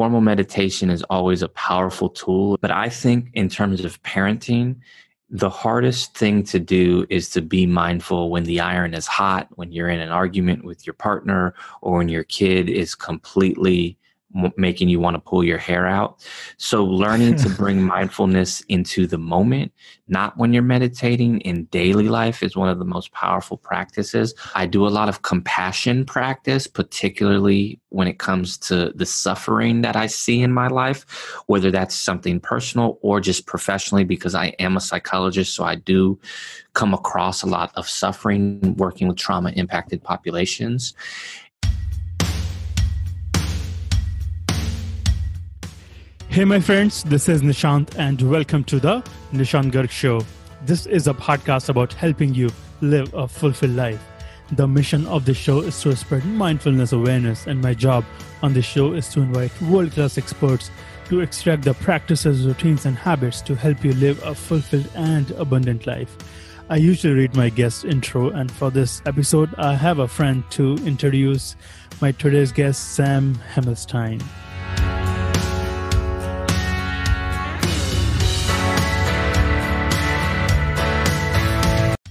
formal meditation is always a powerful tool. But I think in terms of parenting, the hardest thing to do is to be mindful when the iron is hot, when you're in an argument with your partner, or when your kid is completely making you want to pull your hair out. So learning to bring mindfulness into the moment, not when you're meditating in daily life, is one of the most powerful practices. I do a lot of compassion practice, particularly when it comes to the suffering that I see in my life, whether that's something personal or just professionally, because I am a psychologist. So I do come across a lot of suffering working with trauma impacted populations. Hey, my friends, this is Nishant and welcome to the Nishant Garg Show. This is a podcast about helping you live a fulfilled life. The mission of the show is to spread mindfulness awareness, and my job on the show is to invite world-class experts to extract the practices, routines, and habits to help you live a fulfilled and abundant life. I usually read my guest intro, and for this episode, I have a friend to introduce my today's guest, Sam Himelstein.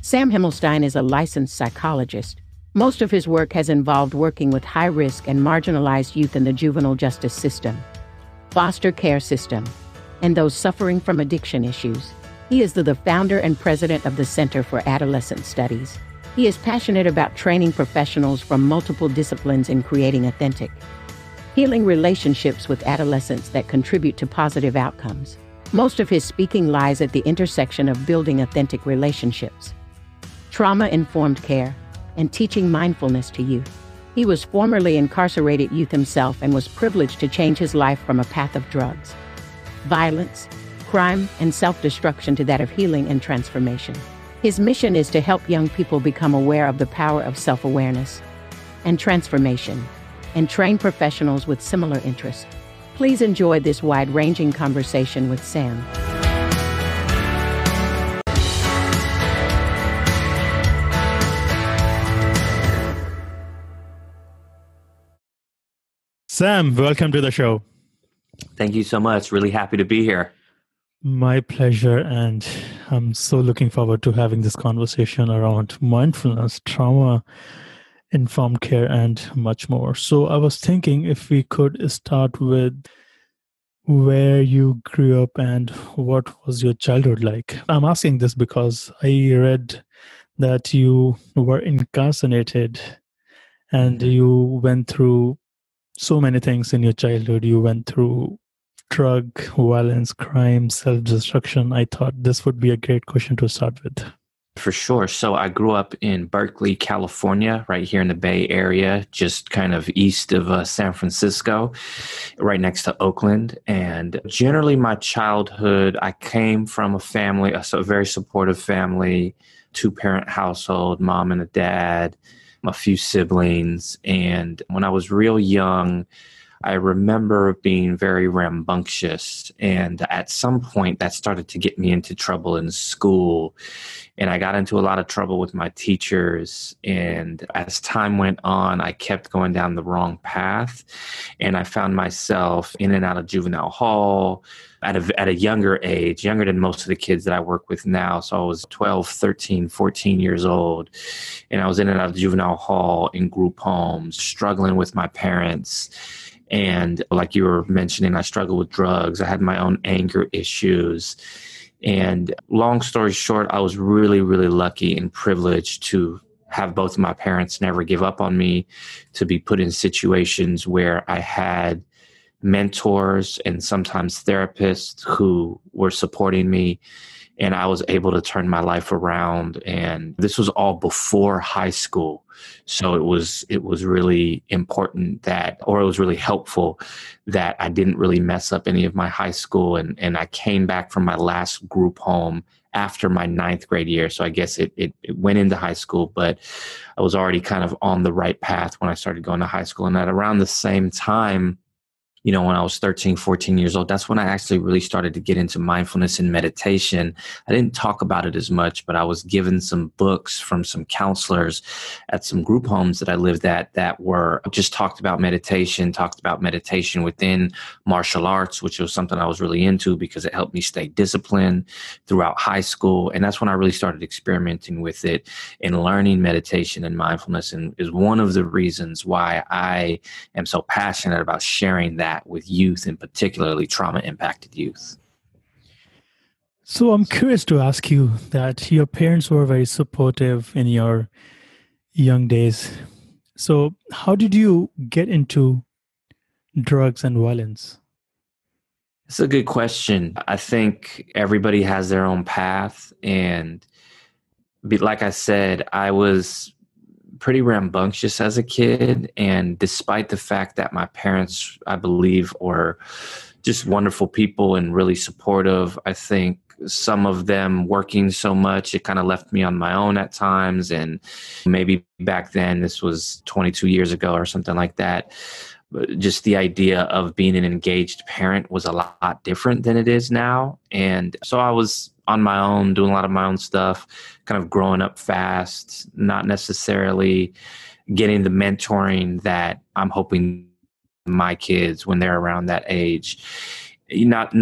Sam Himelstein is a licensed psychologist. Most of his work has involved working with high-risk and marginalized youth in the juvenile justice system, foster care system, and those suffering from addiction issues. He is the founder and president of the Center for Adolescent Studies. He is passionate about training professionals from multiple disciplines in creating authentic, healing relationships with adolescents that contribute to positive outcomes. Most of his speaking lies at the intersection of building authentic relationships, trauma-informed care, and teaching mindfulness to youth. He was formerly incarcerated youth himself and was privileged to change his life from a path of drugs, violence, crime, and self-destruction to that of healing and transformation. His mission is to help young people become aware of the power of self-awareness and transformation, and train professionals with similar interests. Please enjoy this wide-ranging conversation with Sam. Sam, welcome to the show. Thank you so much. Really happy to be here. My pleasure, and I'm so looking forward to having this conversation around mindfulness, trauma-informed care, and much more. So I was thinking if we could start with where you grew up and what was your childhood like. I'm asking this because I read that you were incarcerated and you went through so many things in your childhood. You went through drug, violence, crime, self-destruction. I thought this would be a great question to start with. For sure. So I grew up in Berkeley, California, right here in the Bay Area, just kind of east of San Francisco, right next to Oakland. And generally my childhood, I came from a family, a very supportive family, two-parent household, mom and a dad, a few siblings. And when I was real young, I remember being very rambunctious. And at some point that started to get me into trouble in school. And I got into a lot of trouble with my teachers. And as time went on, I kept going down the wrong path. And I found myself in and out of juvenile hall at a younger age, younger than most of the kids that I work with now. So I was 12, 13, 14 years old. And I was in and out of juvenile hall in group homes, struggling with my parents. And like you were mentioning, I struggled with drugs. I had my own anger issues. And long story short, I was really, really lucky and privileged to have both of my parents never give up on me, to be put in situations where I had mentors and sometimes therapists who were supporting me. And I was able to turn my life around. And this was all before high school. So it was really important it was really helpful that I didn't really mess up any of my high school. And I came back from my last group home after my 9th grade year. So I guess it went into high school, but I was already kind of on the right path when I started going to high school. And at around the same time, when I was 13, 14 years old, that's when I actually really started to get into mindfulness and meditation. I didn't talk about it as much, but I was given some books from some counselors at some group homes that I lived at that were just talked about meditation within martial arts, which was something I was really into because it helped me stay disciplined throughout high school. And that's when I really started experimenting with it and learning meditation and mindfulness, and is one of the reasons why I am so passionate about sharing that with youth, and particularly trauma-impacted youth. So I'm curious to ask you that your parents were very supportive in your young days. So how did you get into drugs and violence? It's a good question. I think everybody has their own path. And like I said, I was pretty rambunctious as a kid. And despite the fact that my parents, I believe, were just wonderful people and really supportive, I think some of them working so much, it kind of left me on my own at times. And maybe back then, this was 22 years ago or something like that, just the idea of being an engaged parent was a lot different than it is now. And so I was on my own, doing a lot of my own stuff, kind of growing up fast, not necessarily getting the mentoring that I'm hoping my kids when they're around that age. Not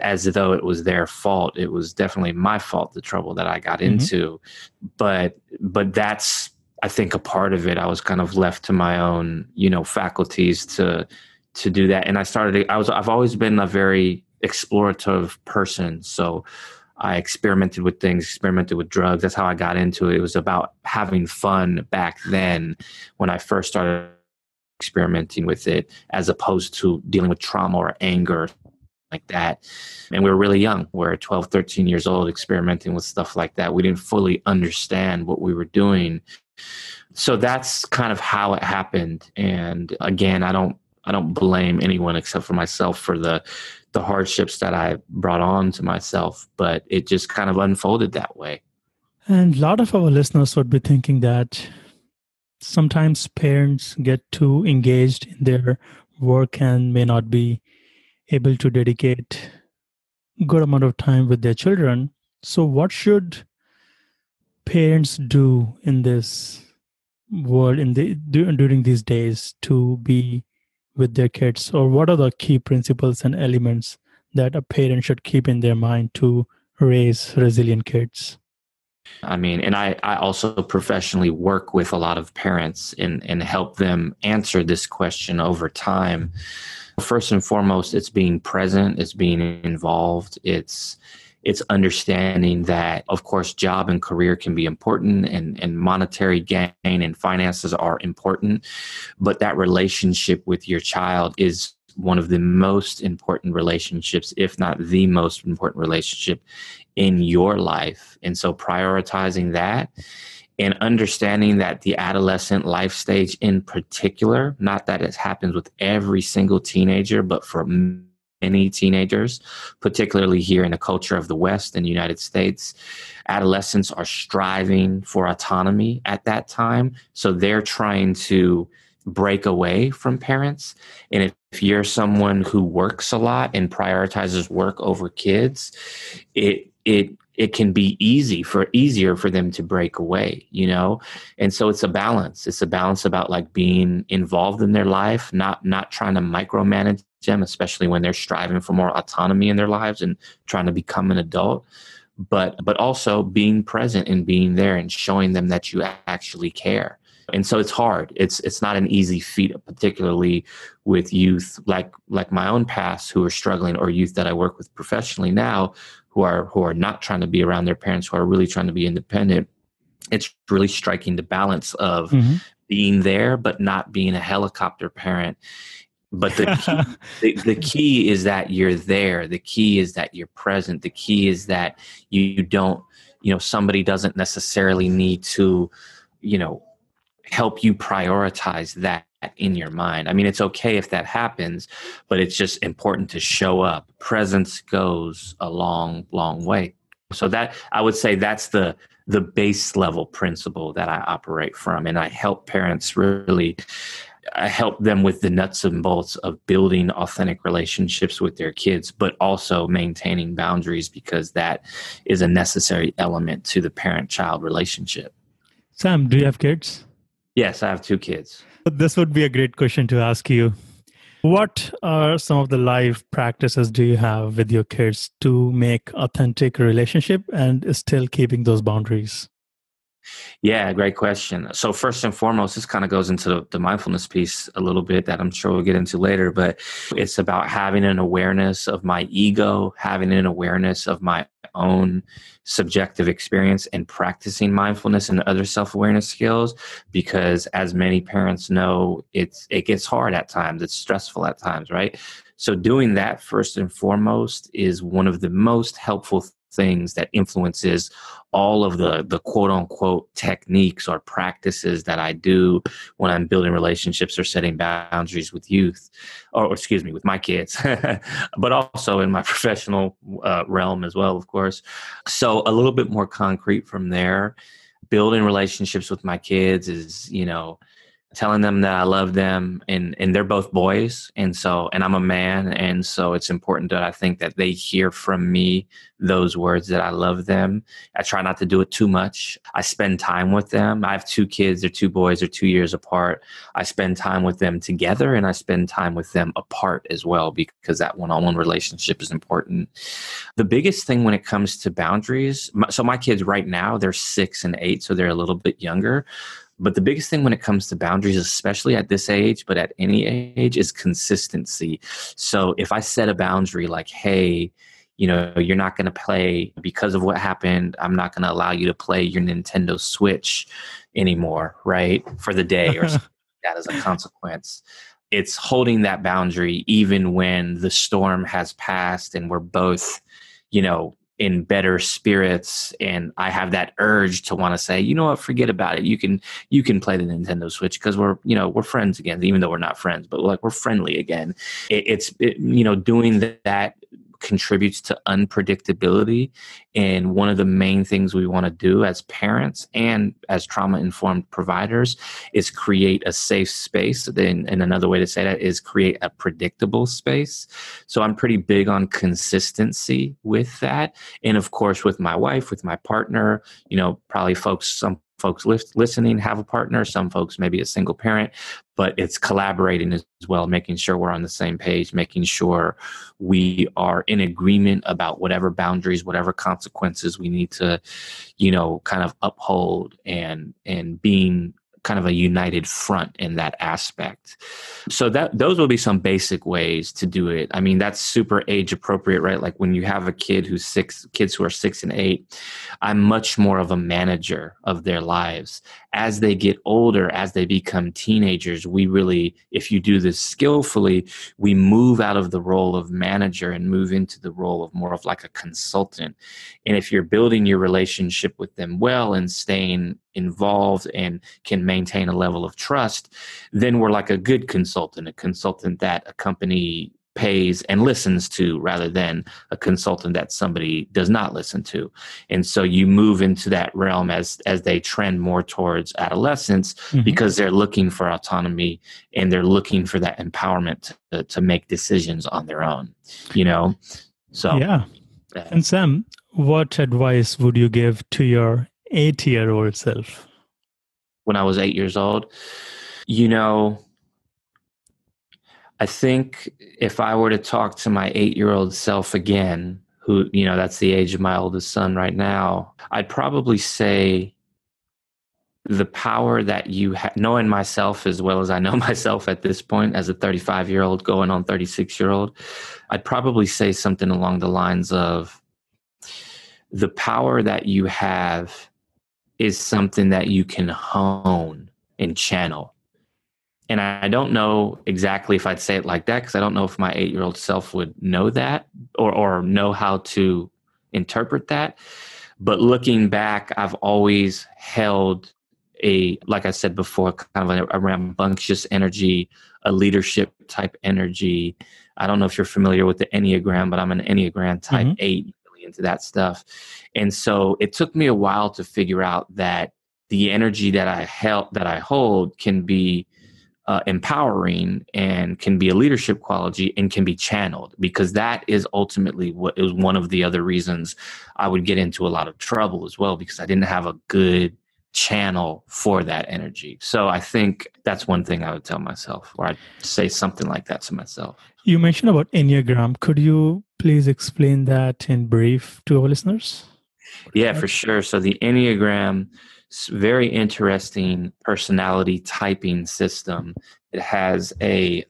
as though it was their fault. It was definitely my fault, the trouble that I got into. But that's, I think, a part of it. I was kind of left to my own, faculties to do that. And I've always been a very explorative person. So I experimented with things, experimented with drugs. That's how I got into it. It was about having fun back then when I first started experimenting with it, as opposed to dealing with trauma or anger like that. And we were really young. We're 12, 13 years old, experimenting with stuff like that. We didn't fully understand what we were doing. So that's kind of how it happened. And again, I don't blame anyone except for myself for the hardships that I brought on to myself, but it just kind of unfolded that way. And a lot of our listeners would be thinking that sometimes parents get too engaged in their work and may not be able to dedicate a good amount of time with their children. So what should parents do in this world during these days to be with their kids? Or what are the key principles and elements that a parent should keep in their mind to raise resilient kids? I mean, and I also professionally work with a lot of parents and help them answer this question over time. First and foremost, it's being present, it's being involved, it's understanding that, of course, job and career can be important, and monetary gain and finances are important, but that relationship with your child is one of the most important relationships, if not the most important relationship in your life. And so prioritizing that and understanding that the adolescent life stage in particular, not that it happens with every single teenager, but for many teenagers, particularly here in the culture of the West and the United States, adolescents are striving for autonomy at that time. So they're trying to break away from parents. And if you're someone who works a lot and prioritizes work over kids, it can be easier for them to break away, And so it's a balance. It's a balance about like being involved in their life, not trying to micromanage them, especially when they're striving for more autonomy in their lives and trying to become an adult, but also being present and being there and showing them that you actually care. And so it's hard. It's not an easy feat, particularly with youth like my own past who are struggling, or youth that I work with professionally now who are not trying to be around their parents, who are really trying to be independent. It's really striking the balance of being there, but not being a helicopter parent. But the key is that you're there. The key is that you're present. The key is that you don't, somebody doesn't necessarily need to, help you prioritize that in your mind. I mean, it's okay if that happens, but it's just important to show up. Presence goes a long, long way. So that, I would say, that's the base level principle that I operate from. And I help parents really help them with the nuts and bolts of building authentic relationships with their kids, but also maintaining boundaries, because that is a necessary element to the parent-child relationship. Sam, do you have kids? Yes, I have 2 kids. This would be a great question to ask you. What are some of the life practices do you have with your kids to make authentic relationship and still keeping those boundaries? Yeah, great question. So first and foremost, this kind of goes into the mindfulness piece a little bit that I'm sure we'll get into later, but it's about having an awareness of my ego, having an awareness of my own subjective experience, and practicing mindfulness and other self-awareness skills, because as many parents know, it gets hard at times. It's stressful at times, right? So doing that first and foremost is one of the most helpful things that influences all of the quote unquote techniques or practices that I do when I'm building relationships or setting boundaries with youth, or excuse me, with my kids, but also in my professional realm as well, of course. So a little bit more concrete from there, building relationships with my kids is, telling them that I love them, and they're both boys. And I'm a man. And so it's important that I think that they hear from me those words that I love them. I try not to do it too much. I spend time with them. I have 2 kids. They're 2 boys. They're 2 years apart. I spend time with them together, and I spend time with them apart as well, because that one-on-one relationship is important. The biggest thing when it comes to boundaries, so my kids right now, they're 6 and 8, so they're a little bit younger. But the biggest thing when it comes to boundaries, especially at this age, but at any age, is consistency. So if I set a boundary like, hey, you're not going to play because of what happened, I'm not going to allow you to play your Nintendo Switch anymore, right? For the day, or something like that as a consequence. It's holding that boundary even when the storm has passed and we're both, in better spirits, and I have that urge to want to say, you know what, forget about it. You can play the Nintendo Switch because we're friends again, even though we're not friends, but like we're friendly again. Doing that contributes to unpredictability. And one of the main things we want to do as parents and as trauma-informed providers is create a safe space. And another way to say that is create a predictable space. So I'm pretty big on consistency with that. And of course, with my wife, with my partner, probably some folks listening have a partner, some folks maybe a single parent, but it's collaborating as well, making sure we're on the same page, making sure we are in agreement about whatever boundaries, whatever consequences we need to, kind of uphold, and being kind of a united front in that aspect. So those will be some basic ways to do it. I mean, that's super age appropriate, right? Like when you have a kids who are 6 and 8, I'm much more of a manager of their lives. As they get older, as they become teenagers, we really, if you do this skillfully, we move out of the role of manager and move into the role of more of like a consultant. And if you're building your relationship with them well and staying involved and can maintain a level of trust, then we're like a good consultant, a consultant that a company pays and listens to, rather than a consultant that somebody does not listen to. And so you move into that realm as they trend more towards adolescence, because they're looking for autonomy and they're looking for that empowerment to make decisions on their own, So yeah. And Sam, what advice would you give to your 8-year-old self? When I was 8 years old, I think if I were to talk to my 8-year-old self again, who, that's the age of my oldest son right now, I'd probably say the power that you have, knowing myself as well as I know myself at this point as a 35-year-old going on 36-year-old, I'd probably say something along the lines of, the power that you have is something that you can hone and channel. And I don't know exactly if I'd say it like that, because I don't know if my 8-year-old self would know that or know how to interpret that. But looking back, I've always held like I said before, kind of a rambunctious energy, a leadership type energy. I don't know if you're familiar with the Enneagram, but I'm an Enneagram type 8, really into that stuff. And so it took me a while to figure out that the energy that I hold can be empowering and can be a leadership quality and can be channeled, because that is ultimately what is one of the other reasons I would get into a lot of trouble as well, because I didn't have a good channel for that energy. So I think that's one thing I would tell myself, or I'd say something like that to myself. You mentioned about Enneagram. Could you please explain that in brief to our listeners? Yeah, for sure. So the Enneagram is a very interesting personality typing system. It has a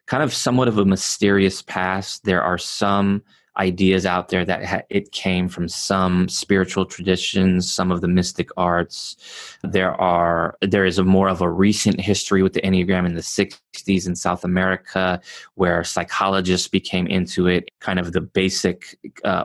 kind of somewhat of a mysterious past. There are some ideas out there that it came from some spiritual traditions, some of the mystic arts. There is a more of a recent history with the Enneagram in the 60s in South America, where psychologists became into it, kind of the basic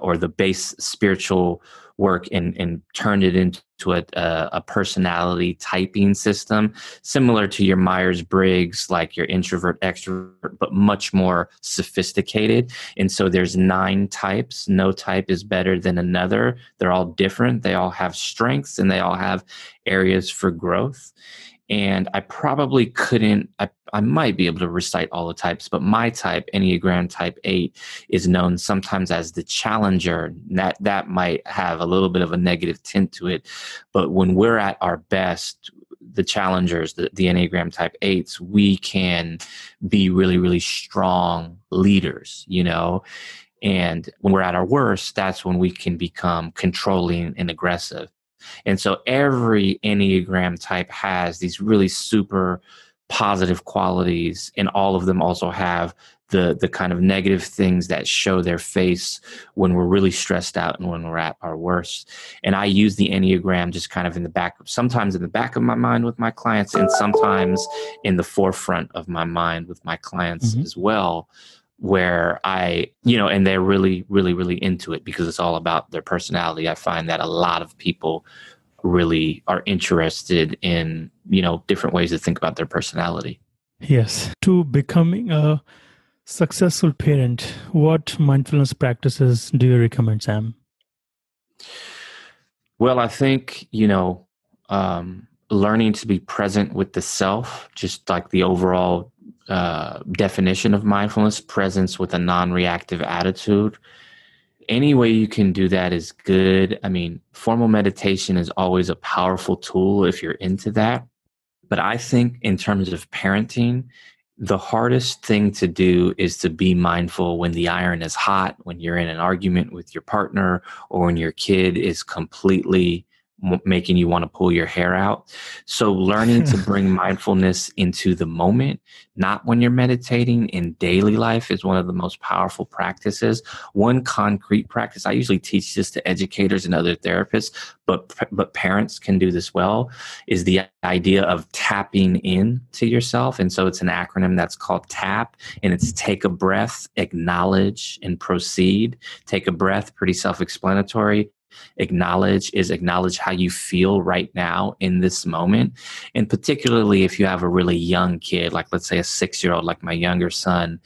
or the base spiritual work, and turned it into a personality typing system, similar to your Myers-Briggs, like your introvert, extrovert, but much more sophisticated. And so there's 9 types. No type is better than another. They're all different. They all have strengths and they all have areas for growth. And I probably couldn't, I might be able to recite all the types, but my type, Enneagram type 8, is known sometimes as the challenger. That might have a little bit of a negative tint to it. But when we're at our best, the challengers, the Enneagram type 8s, we can be really, really strong leaders, you know? And when we're at our worst, that's when we can become controlling and aggressive. And so every Enneagram type has these really super positive qualities, and all of them also have the kind of negative things that show their face when we're really stressed out and when we're at our worst. And I use the Enneagram just kind of sometimes in the back of my mind with my clients, and sometimes in the forefront of my mind with my clients as well, where and they're really, really, really into it because it's all about their personality. I find that a lot of people really are interested in, different ways to think about their personality. Yes. To becoming a successful parent, what mindfulness practices do you recommend, Sam? Well, I think, learning to be present with the self, just like the overall definition of mindfulness, presence with a non-reactive attitude. Any way you can do that is good. I mean, formal meditation is always a powerful tool if you're into that. But I think in terms of parenting, the hardest thing to do is to be mindful when the iron is hot, when you're in an argument with your partner, or when your kid is completely making you want to pull your hair out. So learning to bring mindfulness into the moment, not when you're meditating, in daily life, is one of the most powerful practices. One concrete practice, I usually teach this to educators and other therapists, but parents can do this well, is the idea of tapping in to yourself. And so it's an acronym that's called TAP, and it's take a breath, acknowledge, and proceed. Take a breath, pretty self-explanatory. Acknowledge how you feel right now in this moment. And particularly if you have a really young kid, like let's say a 6-year-old, like my younger son,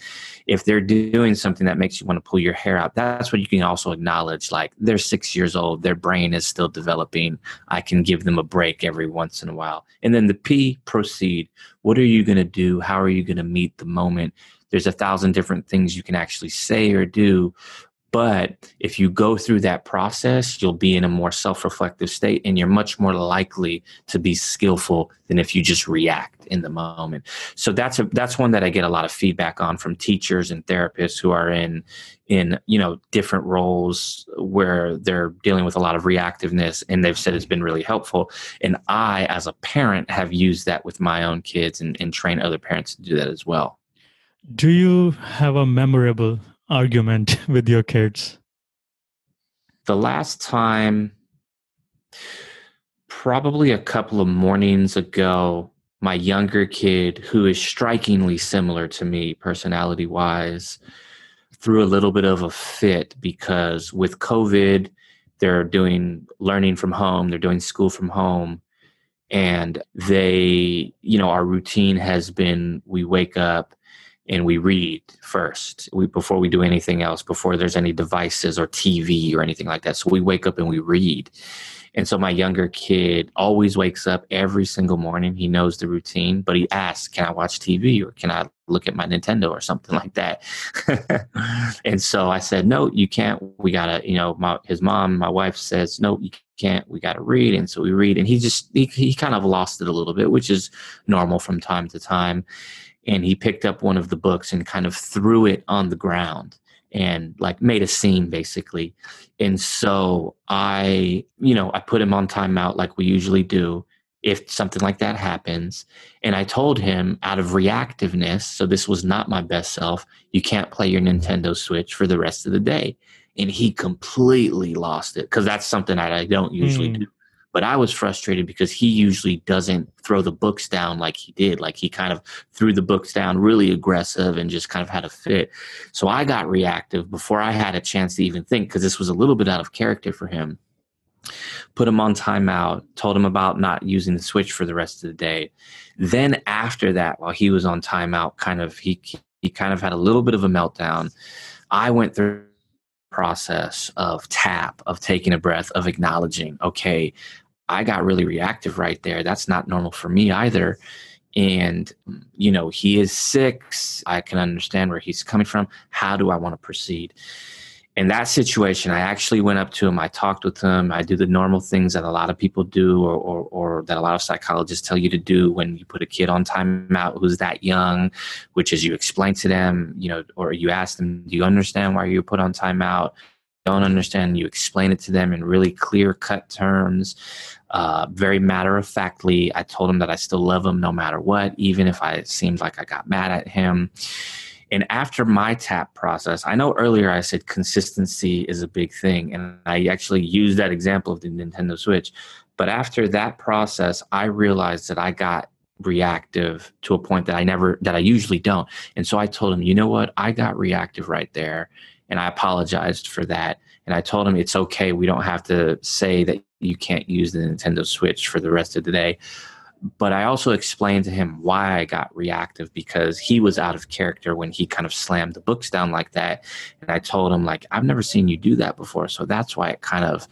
if they're doing something that makes you want to pull your hair out, that's what you can also acknowledge. Like, they're 6 years old, their brain is still developing. I can give them a break every once in a while. And then the P, proceed. What are you going to do? How are you going to meet the moment? There's 1,000 different things you can actually say or do. But if you go through that process, you'll be in a more self-reflective state, and you're much more likely to be skillful than if you just react in the moment. So that's one that I get a lot of feedback on from teachers and therapists who are in different roles where they're dealing with a lot of reactiveness, and they've said it's been really helpful. And I, as a parent, have used that with my own kids and train other parents to do that as well. Do you have a memorable argument with your kids? The last time, probably a couple of mornings ago, my younger kid, who is strikingly similar to me personality-wise, threw a little bit of a fit because with COVID, they're doing learning from home, they're doing school from home, and our routine has been, we wake up and we read first before we do anything else, before there's any devices or TV or anything like that. So we wake up and we read. And so my younger kid always wakes up every single morning. He knows the routine, but he asks, can I watch TV or can I look at my Nintendo or something like that? And so I said, no, you can't. We got to, his mom, my wife says, no, you can't. We got to read. And so we read. And he kind of lost it a little bit, which is normal from time to time. And he picked up one of the books and kind of threw it on the ground and like made a scene basically. And so I put him on timeout like we usually do if something like that happens. And I told him out of reactiveness, so this was not my best self, you can't play your Nintendo Switch for the rest of the day. And he completely lost it because that's something that I don't usually do. But I was frustrated because he usually doesn't throw the books down like he did. Like he kind of threw the books down really aggressive and just kind of had a fit. So I got reactive before I had a chance to even think, because this was a little bit out of character for him. Put him on timeout, told him about not using the Switch for the rest of the day. Then after that, while he was on timeout, he kind of had a little bit of a meltdown. I went through process of T.A.P, of taking a breath, of acknowledging, okay, I got really reactive right there. That's not normal for me either. And, he is 6. I can understand where he's coming from. How do I want to proceed? In that situation, I actually went up to him. I talked with him. I do the normal things that a lot of people do or that a lot of psychologists tell you to do when you put a kid on timeout who's that young, which is you explain to them, or you ask them, do you understand why you're put on timeout? Don't understand, you explain it to them in really clear-cut terms, very matter-of-factly. I told him that I still love him no matter what, even if it seemed like I got mad at him. And after my T.A.P process, I know earlier I said consistency is a big thing, and I actually used that example of the Nintendo Switch. But after that process, I realized that I got reactive to a point that I usually don't. And so I told him, you know what? I got reactive right there. And I apologized for that. And I told him it's okay. We don't have to say that you can't use the Nintendo Switch for the rest of the day. But I also explained to him why I got reactive, because he was out of character when he kind of slammed the books down like that. And I told him, like, I've never seen you do that before. So that's why it kind of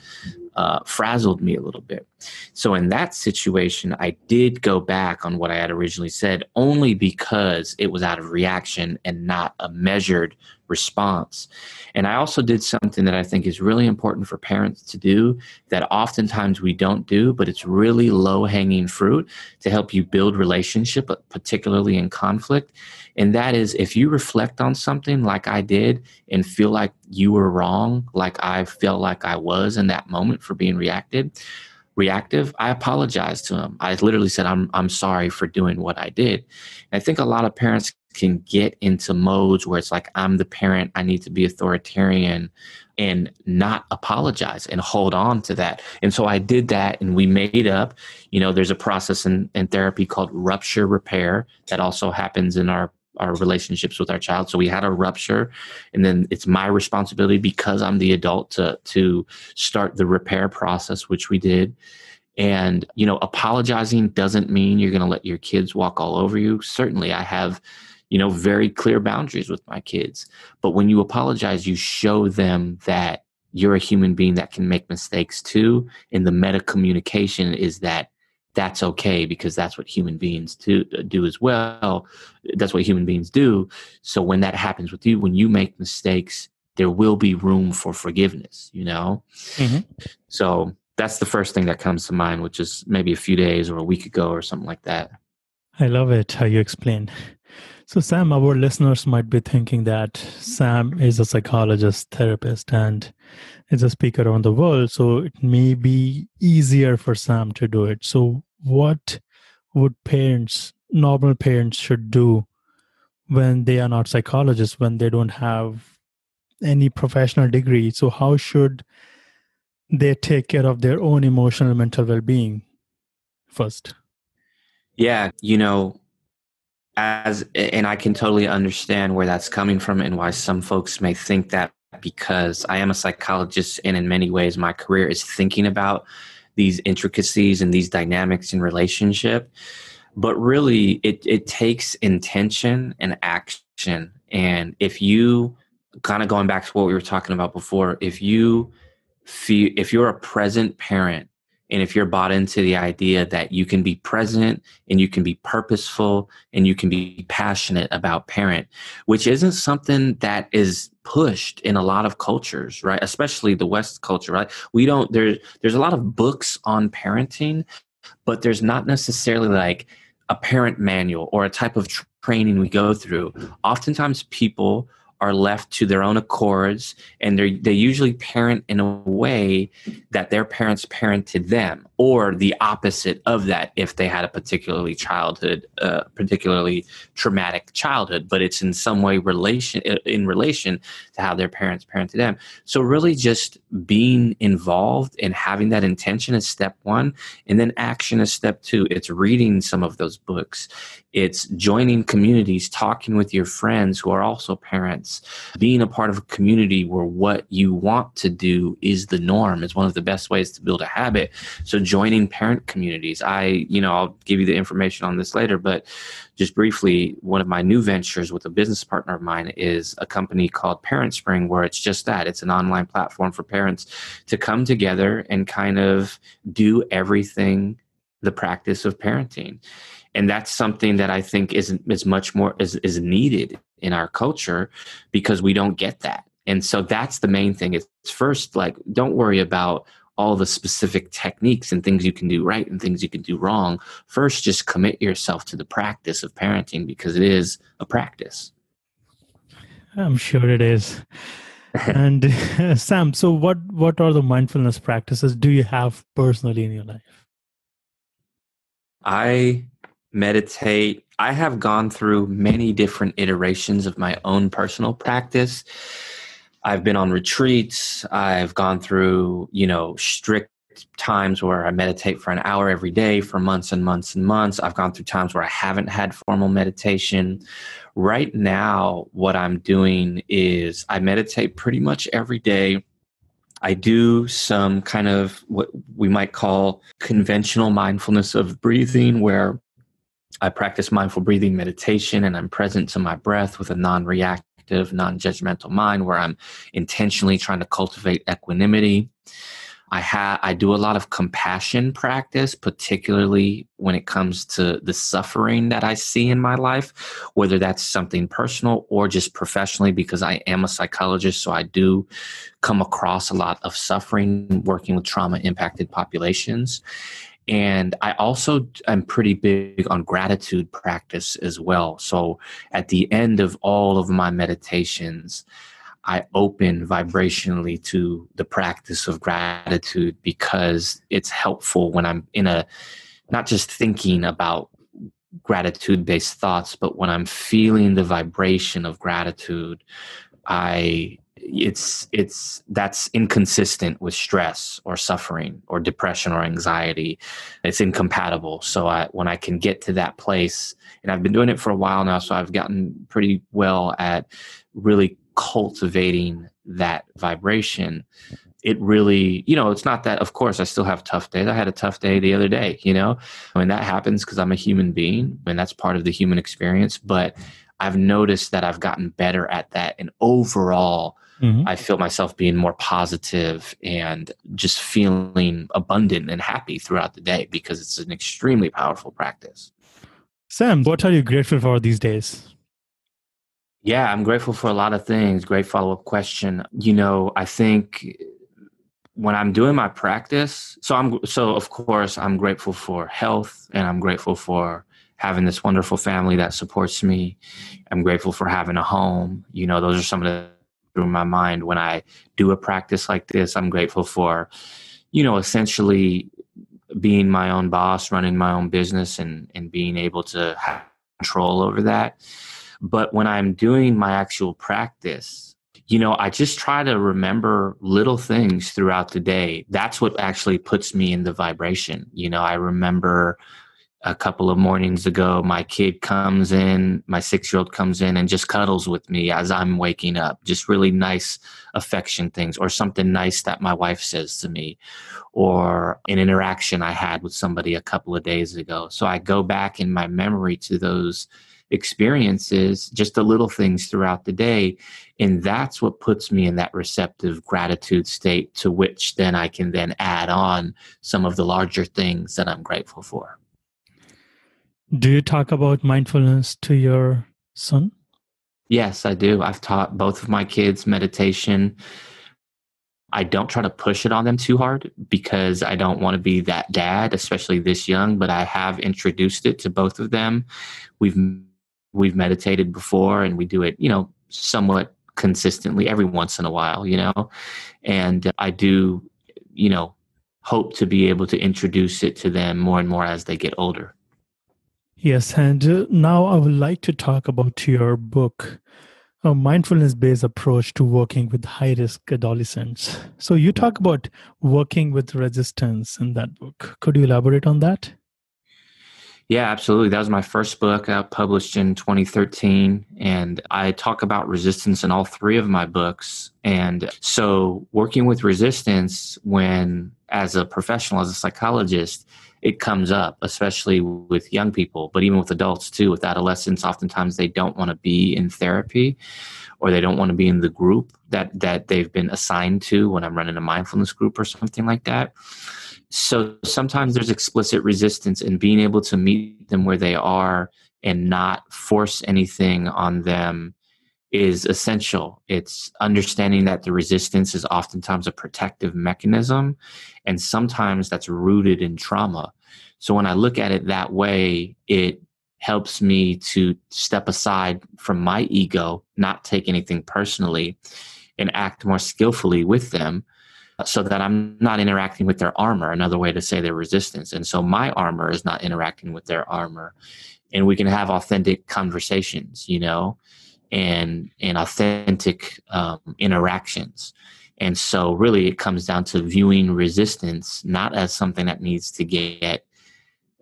frazzled me a little bit. So in that situation, I did go back on what I had originally said, only because it was out of reaction and not a measured response. And I also did something that I think is really important for parents to do that oftentimes we don't do, but it's really low-hanging fruit to help you build relationship, particularly in conflict. And that is, if you reflect on something like I did and feel like you were wrong, like I felt like I was in that moment for being reactive, I apologized to him. I literally said, I'm sorry for doing what I did. And I think a lot of parents can get into modes where it's like, I'm the parent, I need to be authoritarian and not apologize and hold on to that. And so I did that, and we made up. There's a process in therapy called Rupture Repair that also happens in our relationships with our child. So we had a rupture, and then it's my responsibility, because I'm the adult, to start the repair process, which we did. And, apologizing doesn't mean you're going to let your kids walk all over you. Certainly I have, very clear boundaries with my kids. But when you apologize, you show them that you're a human being that can make mistakes too. And the meta communication is that that's okay, because that's what human beings do as well. That's what human beings do. So when that happens with you, when you make mistakes, there will be room for forgiveness, Mm-hmm. So that's the first thing that comes to mind, which is maybe a few days or a week ago or something like that. I love it how you explain. So Sam, our listeners might be thinking that Sam is a psychologist, therapist, and is a speaker around the world. So it may be easier for Sam to do it. So what would normal parents should do when they are not psychologists, when they don't have any professional degree? So how should they take care of their own emotional and mental well-being first? Yeah, and I can totally understand where that's coming from and why some folks may think that, because I am a psychologist, and in many ways my career is thinking about these intricacies and these dynamics in relationship. But really it takes intention and action. And if you, kind of going back to what we were talking about before, if you're a present parent And if you're bought into the idea that you can be present and you can be purposeful and you can be passionate about parent, which isn't something that is pushed in a lot of cultures, right? Especially the West culture, right? There's a lot of books on parenting, but there's not necessarily like a parent manual or a type of training we go through. Oftentimes people are left to their own accords, and they usually parent in a way that their parents parented them, or the opposite of that if they had a particularly traumatic childhood, but it's in some way in relation to how their parents parented them. So really just being involved and having that intention is step one, and then action is step two. It's reading some of those books. It's joining communities, talking with your friends who are also parents, being a part of a community where what you want to do is the norm is one of the best ways to build a habit. So joining parent communities, I'll give you the information on this later, but just briefly, one of my new ventures with a business partner of mine is a company called Parent Spring, where it's just that. It's an online platform for parents to come together and kind of do everything, the practice of parenting. And that's something that I think is much more is needed in our culture, because we don't get that. And so that's the main thing. It's first, like, don't worry about all the specific techniques and things you can do right and things you can do wrong. First, just commit yourself to the practice of parenting, because it is a practice. I'm sure it is. And Sam, so what are the mindfulness practices do you have personally in your life? I meditate. I have gone through many different iterations of my own personal practice. I've been on retreats. I've gone through, strict times where I meditate for an hour every day for months and months and months. I've gone through times where I haven't had formal meditation. Right now, what I'm doing is I meditate pretty much every day. I do some kind of what we might call conventional mindfulness of breathing, where I practice mindful breathing meditation and I'm present to my breath with a non-reactive, non-judgmental mind, where I'm intentionally trying to cultivate equanimity. I do a lot of compassion practice, particularly when it comes to the suffering that I see in my life, whether that's something personal or just professionally, because I am a psychologist. So I do come across a lot of suffering working with trauma-impacted populations. And I also am pretty big on gratitude practice as well. So at the end of all of my meditations, I open vibrationally to the practice of gratitude, because it's helpful when I'm not just thinking about gratitude-based thoughts, but when I'm feeling the vibration of gratitude, that's inconsistent with stress or suffering or depression or anxiety. It's incompatible. So when I can get to that place, and I've been doing it for a while now, so I've gotten pretty well at really cultivating that vibration. It really, it's not that, of course, I still have tough days. I had a tough day the other day, that happens because I'm a human being, and that's part of the human experience. But I've noticed that I've gotten better at that. And overall, I feel myself being more positive and just feeling abundant and happy throughout the day, because it's an extremely powerful practice. Sam, what are you grateful for these days? Yeah, I'm grateful for a lot of things. Great follow-up question. I think when I'm doing my practice, so of course I'm grateful for health, and I'm grateful for having this wonderful family that supports me. I'm grateful for having a home. Those are some of the through my mind when I do a practice like this. I'm grateful for, essentially being my own boss, running my own business, and being able to have control over that. But when I'm doing my actual practice, I just try to remember little things throughout the day. That's what actually puts me in the vibration. I remember a couple of mornings ago, my kid comes in, my 6-year-old comes in and just cuddles with me as I'm waking up. Just really nice affection things, or something nice that my wife says to me, or an interaction I had with somebody a couple of days ago. So I go back in my memory to those experiences, just the little things throughout the day. And that's what puts me in that receptive gratitude state, to which then I can then add on some of the larger things that I'm grateful for. Do you talk about mindfulness to your son? Yes, I do. I've taught both of my kids meditation. I don't try to push it on them too hard because I don't want to be that dad, especially this young, but I have introduced it to both of them. We've meditated before, and we do it, somewhat consistently every once in a while, and I do, hope to be able to introduce it to them more and more as they get older. Yes, and now I would like to talk about your book, A Mindfulness-Based Approach to Working with High-Risk Adolescents. So you talk about working with resistance in that book. Could you elaborate on that? Yeah, absolutely. That was my first book, published in 2013. And I talk about resistance in all three of my books. And so working with resistance, as a professional, as a psychologist, it comes up, especially with young people, but even with adults too. With adolescents, oftentimes they don't want to be in therapy, or they don't want to be in the group that they've been assigned to when I'm running a mindfulness group or something like that. So sometimes there's explicit resistance, in being able to meet them where they are and not force anything on them is essential. It's understanding that the resistance is oftentimes a protective mechanism, and sometimes that's rooted in trauma. So when I look at it that way, it helps me to step aside from my ego, not take anything personally, and act more skillfully with them, so that I'm not interacting with their armor, another way to say their resistance. And so my armor is not interacting with their armor. And we can have authentic conversations, and authentic interactions. And so really it comes down to viewing resistance not as something that needs to get,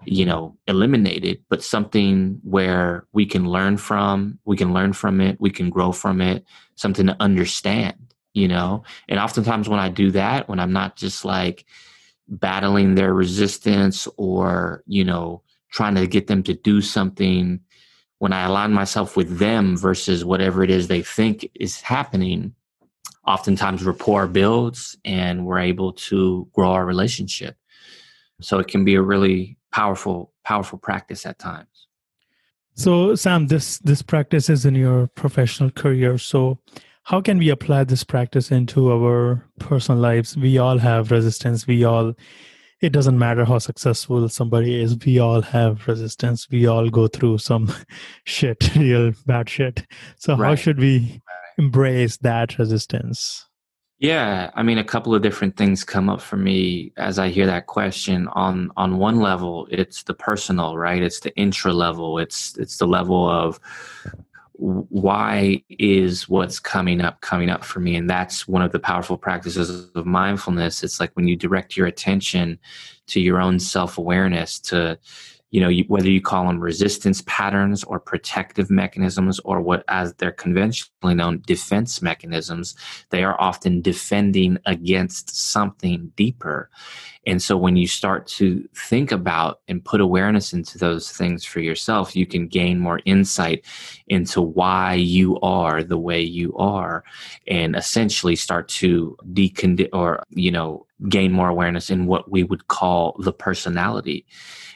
eliminated, but something where we can learn from it, we can grow from it, something to understand, And oftentimes when I do that, when I'm not just like battling their resistance or, trying to get them to do something, when I align myself with them versus whatever it is they think is happening, oftentimes rapport builds and we're able to grow our relationship. So it can be a really powerful practice at times. So Sam, this practice is in your professional career. So how can we apply this practice into our personal lives? We all have resistance. It doesn't matter how successful somebody is. We all have resistance. We all go through some shit, real bad shit. So how should we embrace that resistance? Yeah, I mean, a couple of different things come up for me as I hear that question. On one level, it's the personal, right? It's the intra level. It's the level of why is what's coming up for me. And that's one of the powerful practices of mindfulness. It's like when you direct your attention to your own self-awareness, to whether you call them resistance patterns or protective mechanisms, or what, as they're conventionally known, defense mechanisms, they are often defending against something deeper. And so when you start to think about and put awareness into those things for yourself, you can gain more insight into why you are the way you are, and essentially start to gain more awareness in what we would call the personality.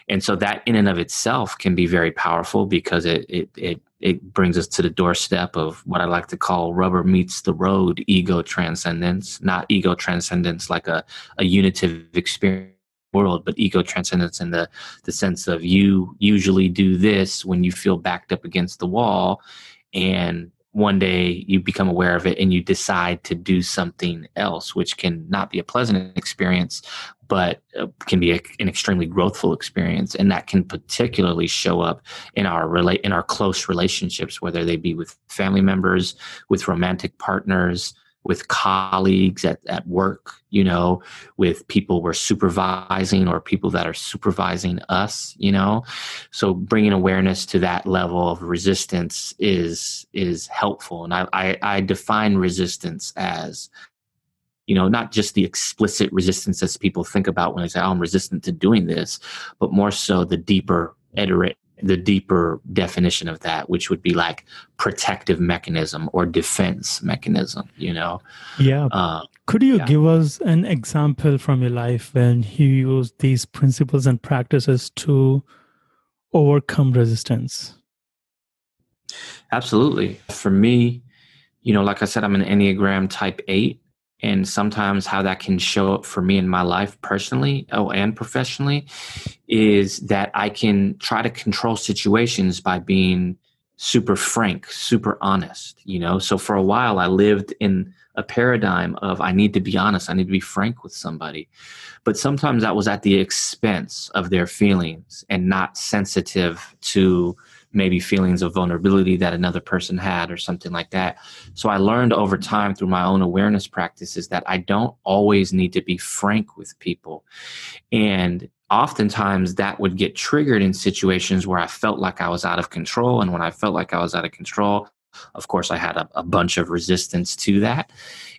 And so that in and of itself can be very powerful, because it brings us to the doorstep of what I like to call rubber meets the road ego transcendence, not ego transcendence like a unitive experience world, but ego transcendence in the sense of you usually do this when you feel backed up against the wall, and one day you become aware of it and you decide to do something else, which can not be a pleasant experience, but can be an extremely growthful experience. And that can particularly show up in our close relationships, whether they be with family members, with romantic partners, with colleagues at work, with people we're supervising or people that are supervising us, So bringing awareness to that level of resistance is helpful. And I define resistance as, not just the explicit resistance as people think about when they say, oh, I'm resistant to doing this, but more so the deeper the deeper definition of that, which would be like protective mechanism or defense mechanism, Yeah. Could you give us an example from your life when you use these principles and practices to overcome resistance? Absolutely. For me, like I said, I'm an Enneagram type 8. And sometimes how that can show up for me in my life personally and professionally is that I can try to control situations by being super frank, super honest, So for a while I lived in a paradigm of I need to be honest, I need to be frank with somebody. But sometimes that was at the expense of their feelings and not sensitive to maybe feelings of vulnerability that another person had or something like that. So I learned over time through my own awareness practices that I don't always need to be frank with people. And oftentimes that would get triggered in situations where I felt like I was out of control. And when I felt like I was out of control, of course, I had a bunch of resistance to that.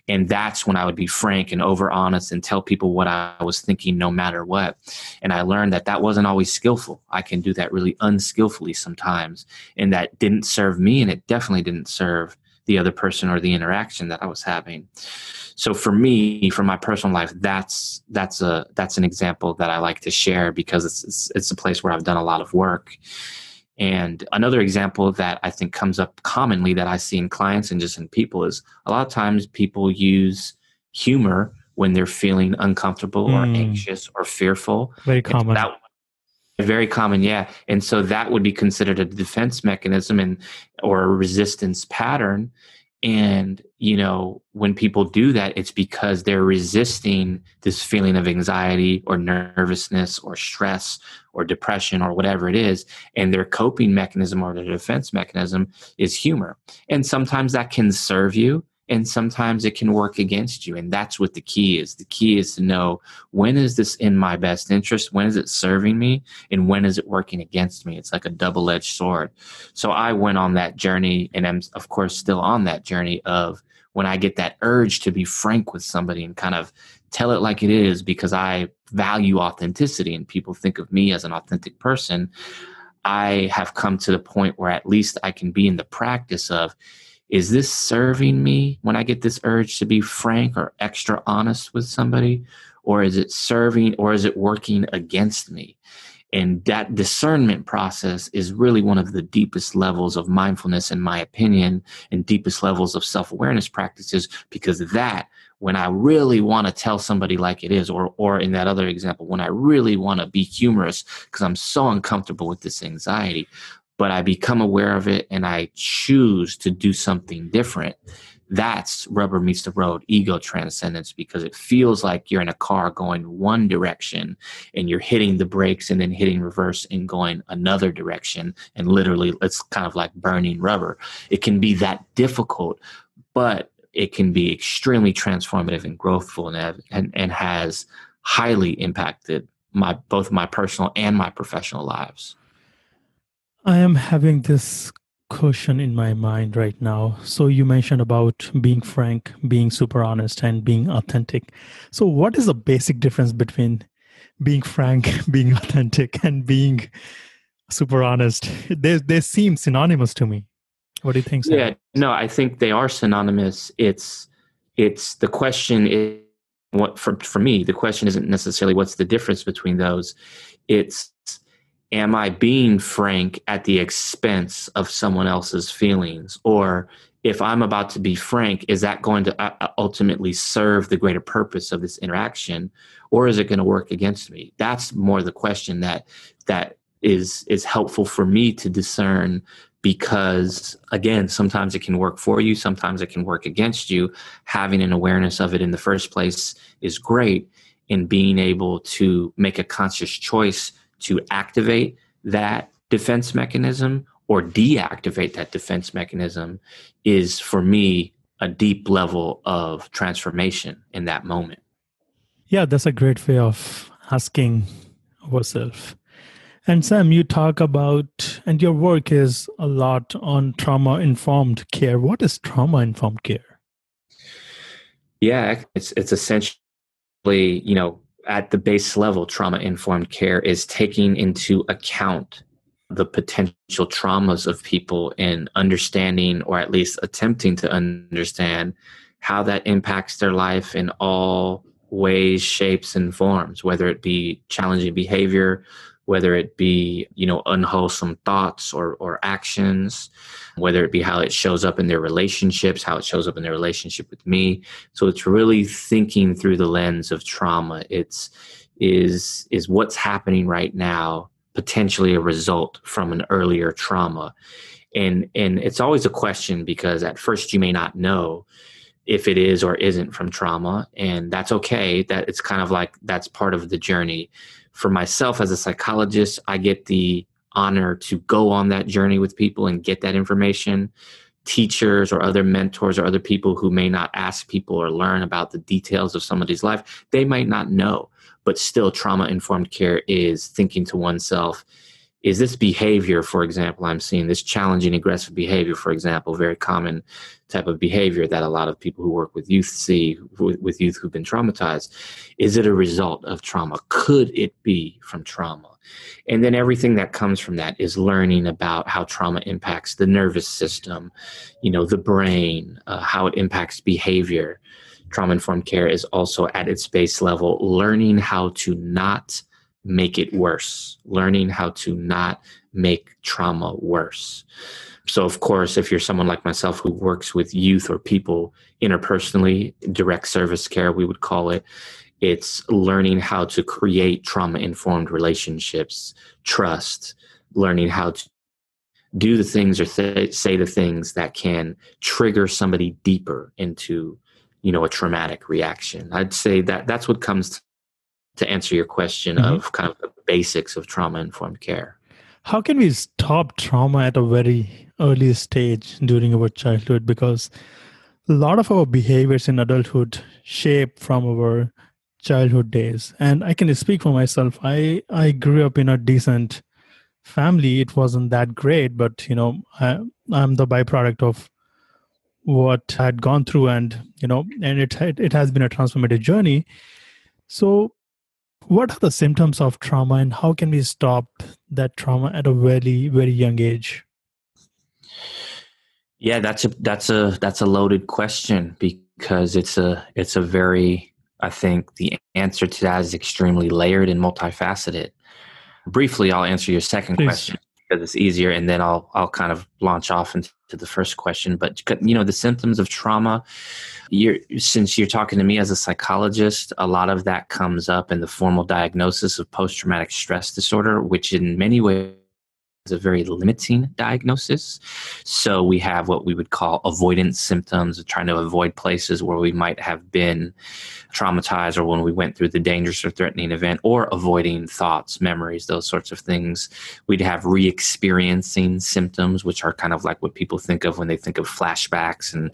And that's when I would be frank and over honest and tell people what I was thinking no matter what. And I learned that that wasn't always skillful. I can do that really unskillfully sometimes. And that didn't serve me, and it definitely didn't serve the other person or the interaction that I was having. So for me, for my personal life, that's an example that I like to share because it's a place where I've done a lot of work. And another example that I think comes up commonly that I see in clients and just in people is a lot of times people use humor when they're feeling uncomfortable or anxious or fearful. Very common. Very common, yeah. And so that would be considered a defense mechanism or a resistance pattern. And, when people do that, it's because they're resisting this feeling of anxiety or nervousness or stress or depression or whatever it is. And their coping mechanism or their defense mechanism is humor. And sometimes that can serve you, and sometimes it can work against you. And that's what the key is. The key is to know, when is this in my best interest? When is it serving me? And when is it working against me? It's like a double-edged sword. So I went on that journey, and I'm, of course, still on that journey of when I get that urge to be frank with somebody and kind of tell it like it is because I value authenticity and people think of me as an authentic person, I have come to the point where at least I can be in the practice of, is this serving me when I get this urge to be frank or extra honest with somebody? Or is it serving, or is it working against me? And that discernment process is really one of the deepest levels of mindfulness, in my opinion, and deepest levels of self-awareness practices, because that, when I really want to tell somebody like it is, or in that other example, when I really want to be humorous because I'm so uncomfortable with this anxiety, but I become aware of it and I choose to do something different, that's rubber meets the road, ego transcendence, because it feels like you're in a car going one direction and you're hitting the brakes and then hitting reverse and going another direction. And literally, it's kind of like burning rubber. It can be that difficult, but it can be extremely transformative and growthful and has highly impacted both my personal and my professional lives. I am having this question in my mind right now. So you mentioned about being frank, being super honest, and being authentic. So what is the basic difference between being frank, being authentic, and being super honest? They seem synonymous to me. What do you think, Sam? Yeah, no, I think they are synonymous. It's the question is, what for me, the question isn't necessarily what's the difference between those. It's, am I being frank at the expense of someone else's feelings? Or if I'm about to be frank, is that going to ultimately serve the greater purpose of this interaction? Or is it going to work against me? That's more the question that is helpful for me to discern, because again, sometimes it can work for you, sometimes it can work against you. Having an awareness of it in the first place is great, in being able to make a conscious choice to activate that defense mechanism or deactivate that defense mechanism is, for me, a deep level of transformation in that moment. Yeah, that's a great way of asking ourselves. And Sam, you talk about, and your work is a lot on trauma-informed care. What is trauma-informed care? Yeah, it's essentially, at the base level, trauma-informed care is taking into account the potential traumas of people and understanding, or at least attempting to understand, how that impacts their life in all ways, shapes, and forms, whether it be challenging behavior, whether it be, unwholesome thoughts or actions, whether it be how it shows up in their relationships, how it shows up in their relationship with me. So it's really thinking through the lens of trauma. Is what's happening right now potentially a result from an earlier trauma? And it's always a question, because at first you may not know if it is or isn't from trauma, and that's okay. That it's kind of like, that's part of the journey. For myself as a psychologist, I get the honor to go on that journey with people and get that information. Teachers or other mentors or other people who may not ask people or learn about the details of somebody's life, they might not know. But still, trauma-informed care is thinking to oneself, is this behavior, for example, I'm seeing this challenging, aggressive behavior, for example, very common type of behavior that a lot of people who work with youth see, with youth who've been traumatized. Is it a result of trauma? Could it be from trauma? And then everything that comes from that is learning about how trauma impacts the nervous system, the brain, how it impacts behavior. Trauma-informed care is also, at its base level, learning how to not make it worse, learning how to not make trauma worse. So, of course, if you're someone like myself who works with youth or people interpersonally, direct service care, we would call it, it's learning how to create trauma-informed relationships, trust, learning how to do the things or say the things that can trigger somebody deeper into, a traumatic reaction. I'd say that that's what comes to answer your question of kind of the basics of trauma-informed care. How can we stop trauma at a very early stage during our childhood? Because a lot of our behaviors in adulthood shape from our childhood days. And I can speak for myself. I grew up in a decent family. It wasn't that great, but, I'm the byproduct of what I had gone through, and it has been a transformative journey. So what are the symptoms of trauma, and how can we stop that trauma at a very, very young age? Yeah, that's a loaded question, because it's a very, I think the answer to that is extremely layered and multifaceted. Briefly, I'll answer your second question because it's easier, and then I'll kind of launch off into the first question. But the symptoms of trauma, since you're talking to me as a psychologist, a lot of that comes up in the formal diagnosis of post-traumatic stress disorder, which in many ways is a very limiting diagnosis. So we have what we would call avoidance symptoms, of trying to avoid places where we might have been traumatized, or when we went through the dangerous or threatening event, or avoiding thoughts, memories, those sorts of things. We'd have re-experiencing symptoms, which are kind of like what people think of when they think of flashbacks and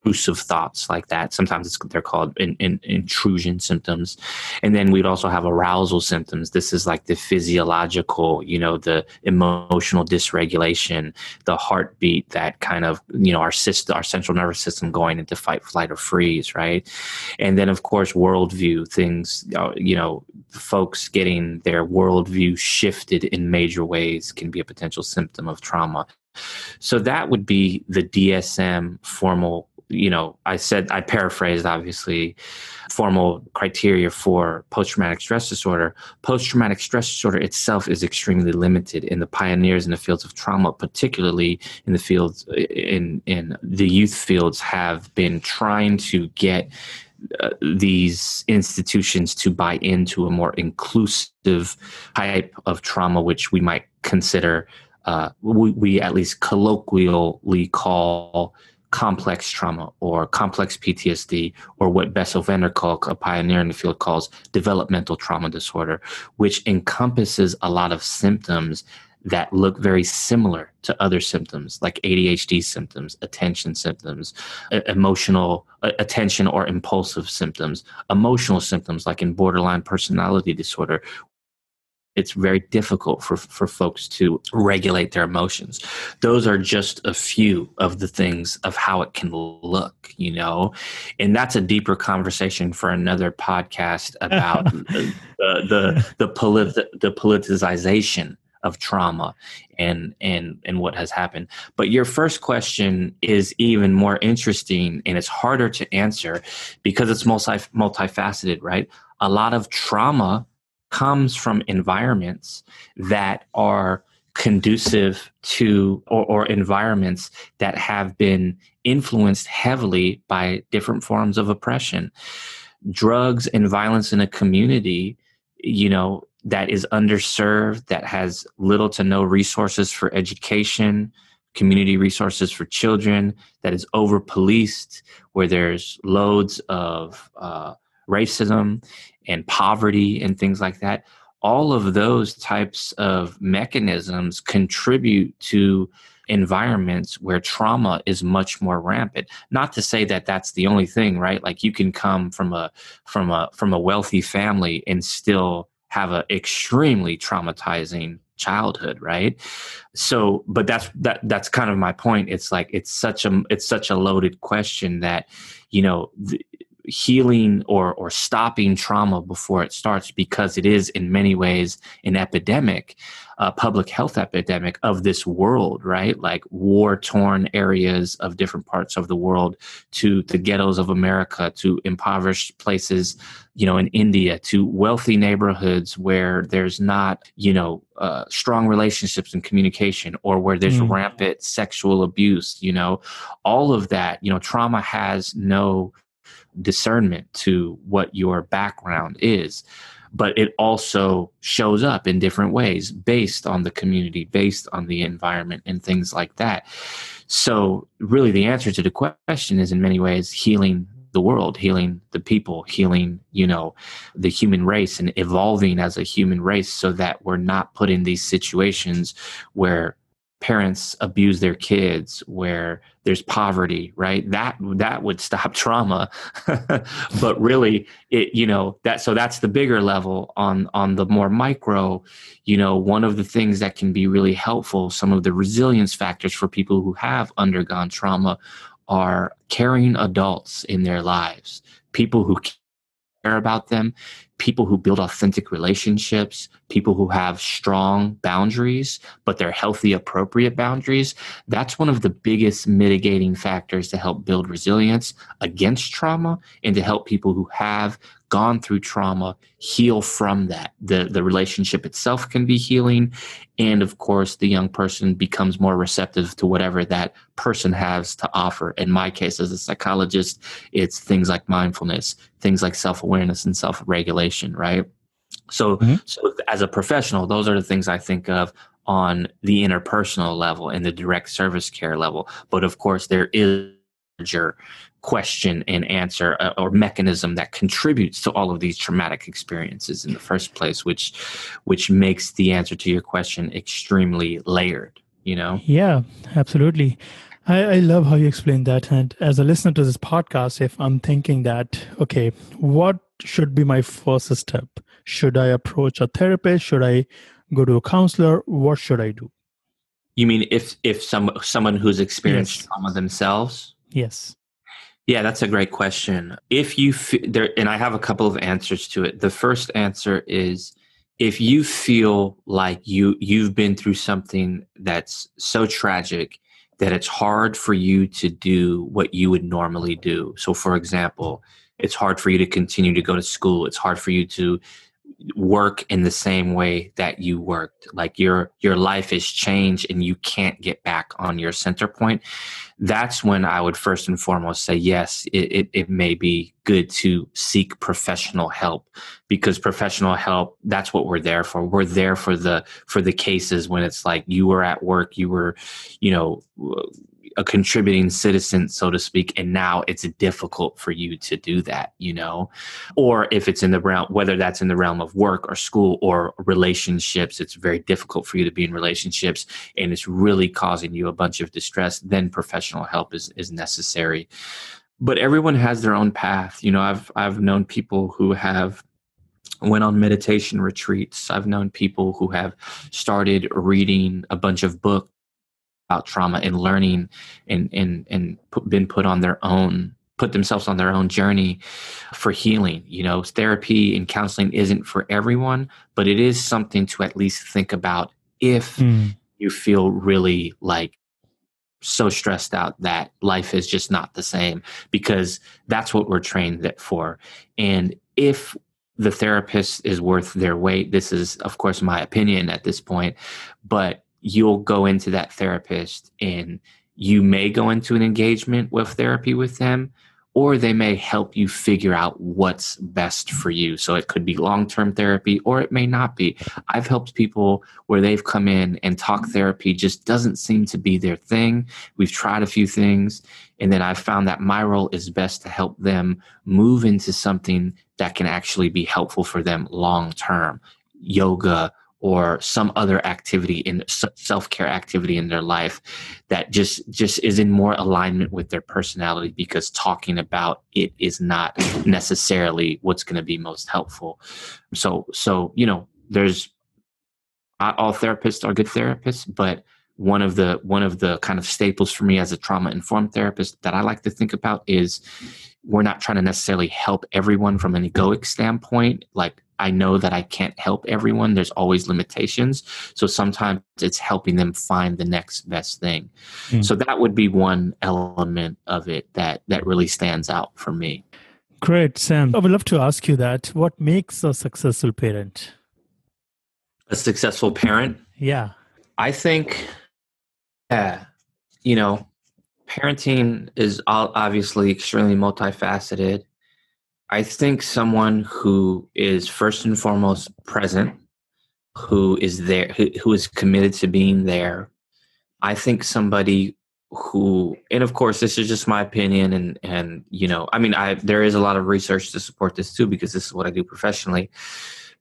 intrusive thoughts like that. Sometimes they're called intrusion symptoms. And then we'd also have arousal symptoms. This is like the physiological, the emotional dysregulation, the heartbeat, that kind of, our central nervous system going into fight, flight, or freeze, right? And then, of course, worldview things, folks getting their worldview shifted in major ways can be a potential symptom of trauma. So that would be the DSM formal, I paraphrased, obviously, formal criteria for post-traumatic stress disorder. Post-traumatic stress disorder itself is extremely limited, and the pioneers in the fields of trauma, particularly in the fields, in the youth fields, have been trying to get these institutions to buy into a more inclusive type of trauma, which we might consider, we at least colloquially call complex trauma, or complex PTSD, or what Bessel van der Kolk, a pioneer in the field, calls developmental trauma disorder, which encompasses a lot of symptoms that look very similar to other symptoms like ADHD symptoms, attention symptoms, emotional attention or impulsive symptoms, emotional symptoms like in borderline personality disorder. It's very difficult for folks to regulate their emotions. Those are just a few of the things of how it can look, and that's a deeper conversation for another podcast about the politicization of trauma and what has happened. But your first question is even more interesting, and it's harder to answer because it's multifaceted, right? A lot of trauma comes from environments that are conducive to or environments that have been influenced heavily by different forms of oppression. Drugs and violence in a community, that is underserved, that has little to no resources for education, community resources for children, that is over-policed, where there's loads of racism and poverty and things like that. All of those types of mechanisms contribute to environments where trauma is much more rampant. Not to say that that's the only thing, right? Like you can come from a wealthy family and still have an extremely traumatizing childhood, right? So, but that's kind of my point. It's like it's such a loaded question that, healing or stopping trauma before it starts, because it is in many ways an epidemic, a public health epidemic of this world, right? Like war-torn areas of different parts of the world, to the ghettos of America, to impoverished places, in India, to wealthy neighborhoods where there's not, strong relationships and communication, or where there's rampant sexual abuse, all of that, trauma has no discernment to what your background is, but it also shows up in different ways based on the community, based on the environment and things like that. So really the answer to the question is in many ways healing the world, healing the people, healing, the human race, and evolving as a human race so that we're not put in these situations where parents abuse their kids, where there's poverty, right? That would stop trauma. But really so that's the bigger level. On the more micro, one of the things that can be really helpful, some of the resilience factors for people who have undergone trauma, are caring adults in their lives, people who care about them, people who build authentic relationships, people who have strong boundaries, but they're healthy, appropriate boundaries. That's one of the biggest mitigating factors to help build resilience against trauma and to help people who have gone through trauma heal from that. The relationship itself can be healing. And of course, the young person becomes more receptive to whatever that person has to offer. In my case, as a psychologist, it's things like mindfulness, things like self-awareness and self-regulation, right? So as a professional, those are the things I think of on the interpersonal level and the direct service care level. But of course, there is your question and answer or mechanism that contributes to all of these traumatic experiences in the first place, which makes the answer to your question extremely layered, Yeah, absolutely. I love how you explain that. And as a listener to this podcast, if I'm thinking that, okay, what should be my first step? Should I approach a therapist? Should I go to a counselor? What should I do? You mean if someone who's experienced trauma themselves? Yes. Yeah, that's a great question. If you and I have a couple of answers to it. The first answer is, if you feel like you've been through something that's so tragic that it's hard for you to do what you would normally do. So for example, it's hard for you to continue to go to school. It's hard for you to work in the same way that you worked. Like your life has changed and you can't get back on your center point. That's when I would first and foremost say, yes, it may be good to seek professional help, because professional help, that's what we're there for. We're there for the cases when it's like you were at work, you were, a contributing citizen, so to speak, and now it's difficult for you to do that, or if it's in the realm, whether that's in the realm of work or school or relationships, it's very difficult for you to be in relationships and it's really causing you a bunch of distress, then professional help is necessary. But everyone has their own path. I've known people who have went on meditation retreats. I've known people who have started reading a bunch of books about trauma and learning and been put themselves on their own journey for healing. Therapy and counseling isn't for everyone, but it is something to at least think about if you feel really like so stressed out that life is just not the same, because that's what we're trained for. And if the therapist is worth their weight, this is, of course, my opinion at this point, but you'll go into that therapist and you may go into an engagement with therapy with them, or they may help you figure out what's best for you. So it could be long-term therapy, or it may not be. I've helped people where they've come in and talk therapy just doesn't seem to be their thing. We've tried a few things, and then I've found that my role is best to help them move into something that can actually be helpful for them long-term. Yoga, or some other activity in self-care activity in their life that just is in more alignment with their personality, because talking about it is not necessarily what's going to be most helpful. So, there's not all therapists are good therapists, but one of the kind of staples for me as a trauma-informed therapist that I like to think about is we're not trying to necessarily help everyone from an egoic standpoint. Like, I know that I can't help everyone. There's always limitations. So sometimes it's helping them find the next best thing. So that would be one element of it that really stands out for me. Great, Sam. I would love to ask you that. What makes a successful parent? A successful parent? Yeah. I think, parenting is obviously extremely multifaceted. I think someone who is first and foremost present, who is there, who is committed to being there. I think somebody who, and of course, this is just my opinion, and there is a lot of research to support this too, because this is what I do professionally.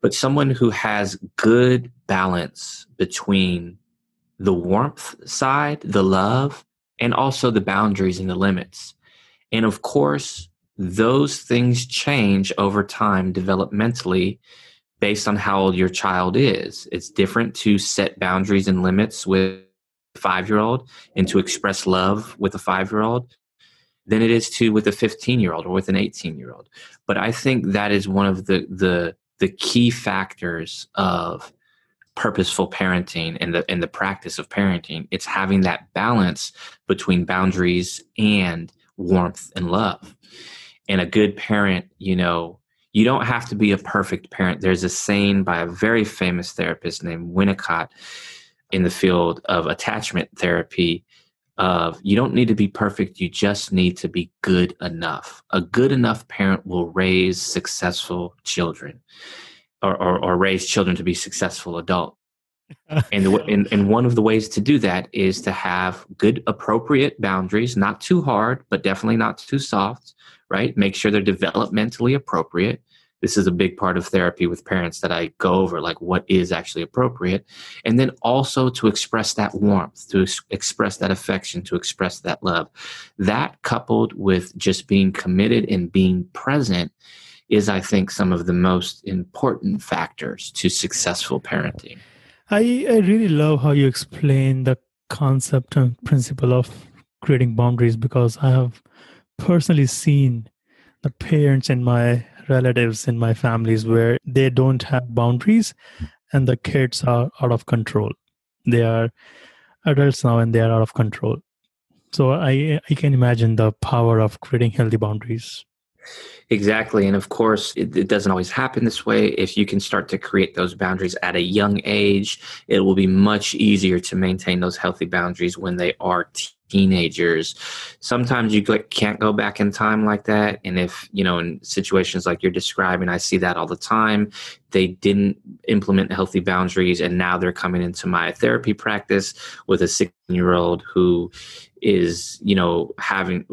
But someone who has good balance between the warmth side, the love, and also the boundaries and the limits. And of course, those things change over time developmentally based on how old your child is. It's different to set boundaries and limits with a 5-year-old and to express love with a 5-year-old than it is to with a 15-year-old or with an 18-year-old. But I think that is one of the key factors of purposeful parenting and the practice of parenting. It's having that balance between boundaries and warmth and love. And a good parent, you don't have to be a perfect parent. There's a saying by a very famous therapist named Winnicott in the field of attachment therapy of, you don't need to be perfect. You just need to be good enough. A good enough parent will raise successful children or raise children to be successful adults. And one of the ways to do that is to have good, appropriate boundaries, not too hard, but definitely not too soft, right? Make sure they're developmentally appropriate. This is a big part of therapy with parents that I go over, like what is actually appropriate. And then also to express that warmth, to express that affection, to express that love. That coupled with just being committed and being present is, I think, some of the most important factors to successful parenting. I really love how you explain the concept and principle of creating boundaries, because I have personally seen the parents in my relatives in my families where they don't have boundaries and the kids are out of control. They are adults now and they are out of control. So I can imagine the power of creating healthy boundaries. Exactly. And of course, it doesn't always happen this way. If you can start to create those boundaries at a young age, it will be much easier to maintain those healthy boundaries when they are teenagers. Sometimes you can't go back in time like that. And if, in situations like you're describing, I see that all the time. They didn't implement healthy boundaries, and now they're coming into my therapy practice with a 16-year-old who is,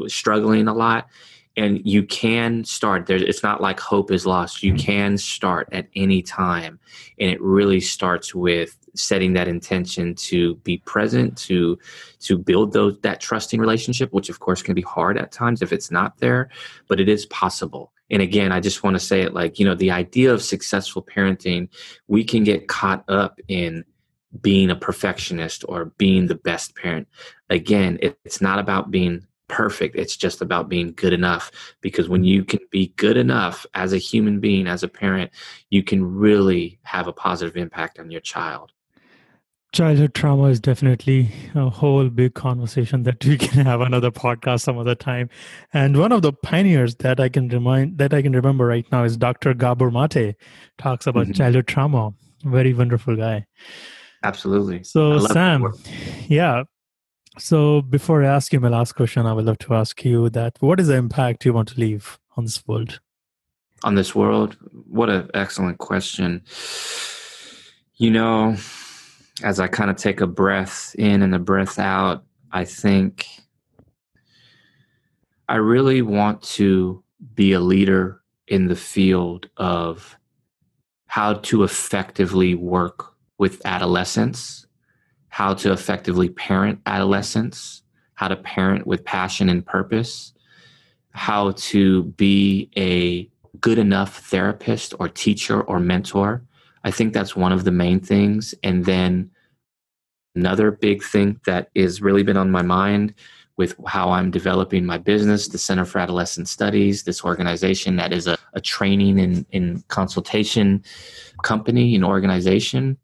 struggling a lot. And you can start there. It's not like hope is lost. You can start at any time. And it really starts with setting that intention to be present, to build that trusting relationship, which of course can be hard at times if it's not there, but it is possible. And again, I just want to say it like, the idea of successful parenting, we can get caught up in being a perfectionist or being the best parent. Again, it's not about being perfect. It's just about being good enough, because when you can be good enough as a human being, as a parent, you can really have a positive impact on your child. Childhood trauma is definitely a whole big conversation that we can have another podcast some other time. And one of the pioneers that I can remember right now is Dr. Gabor Mate. Talks about childhood trauma. Very wonderful guy. Absolutely. So Sam, yeah. So before I ask you my last question, I would love to ask you that what is the impact you want to leave on this world? On this world? What an excellent question. As I kind of take a breath in and a breath out, I think I really want to be a leader in the field of how to effectively work with adolescents, how to effectively parent adolescents, how to parent with passion and purpose, how to be a good enough therapist or teacher or mentor. I think that's one of the main things. And then another big thing that has really been on my mind with how I'm developing my business, the Center for Adolescent Studies, this organization that is a training and consultation company and organization,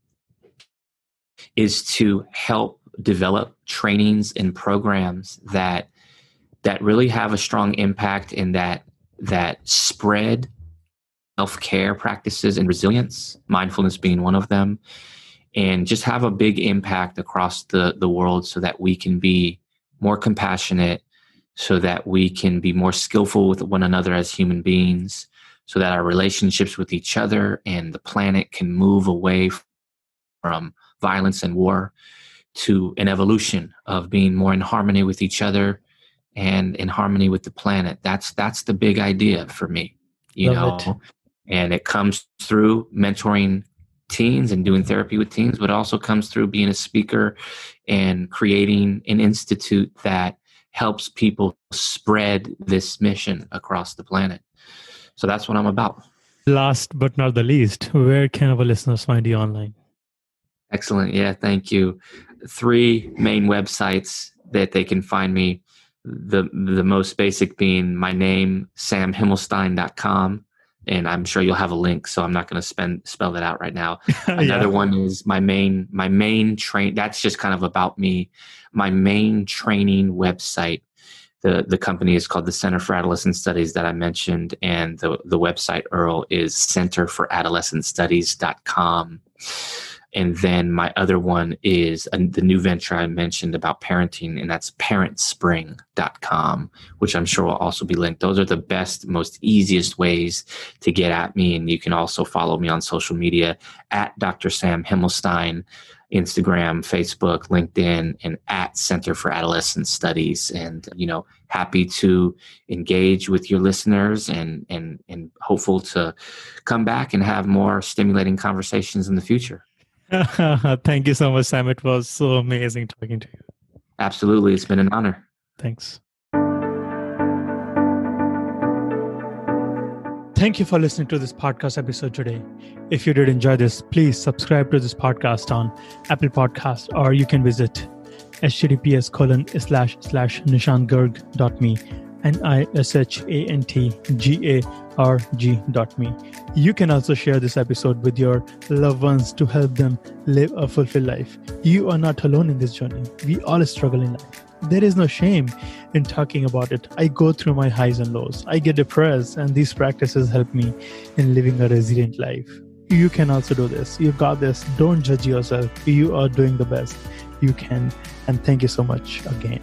is to help develop trainings and programs that really have a strong impact in that spread self-care practices and resilience, mindfulness being one of them, and just have a big impact across the world so that we can be more compassionate, so that we can be more skillful with one another as human beings, so that our relationships with each other and the planet can move away from violence and war to an evolution of being more in harmony with each other and in harmony with the planet. That's the big idea for me, and it comes through mentoring teens and doing therapy with teens, but it also comes through being a speaker and creating an institute that helps people spread this mission across the planet. So that's what I'm about. Last but not the least, where can our listeners find you online? Excellent. Yeah, thank you. 3 main websites that they can find me. The most basic being my name, samhimelstein.com. And I'm sure you'll have a link, so I'm not going to spell that out right now. Another one is my main train. That's just kind of about me. My main training website. The company is called the Center for Adolescent Studies that I mentioned, and the website URL is centerforadolescentstudies.com. And then my other one is the new venture I mentioned about parenting, and that's parentspring.com, which I'm sure will also be linked. Those are the best, most easiest ways to get at me. And you can also follow me on social media at Dr. Sam Himelstein, Instagram, Facebook, LinkedIn, and at Center for Adolescent Studies. And, happy to engage with your listeners and hopeful to come back and have more stimulating conversations in the future. Thank you so much, Sam. It was so amazing talking to you. Absolutely. It's been an honor. Thanks. Thank you for listening to this podcast episode today. If you did enjoy this, please subscribe to this podcast on Apple Podcasts, or you can visit https://nishantgarg.me NISHANTGARG.me. You can also share this episode with your loved ones to help them live a fulfilled life. You are not alone in this journey. We all struggle in life. There is no shame in talking about it. I go through my highs and lows. I get depressed, and these practices help me in living a resilient life. You can also do this. You got this. Don't judge yourself. You are doing the best you can. And thank you so much again.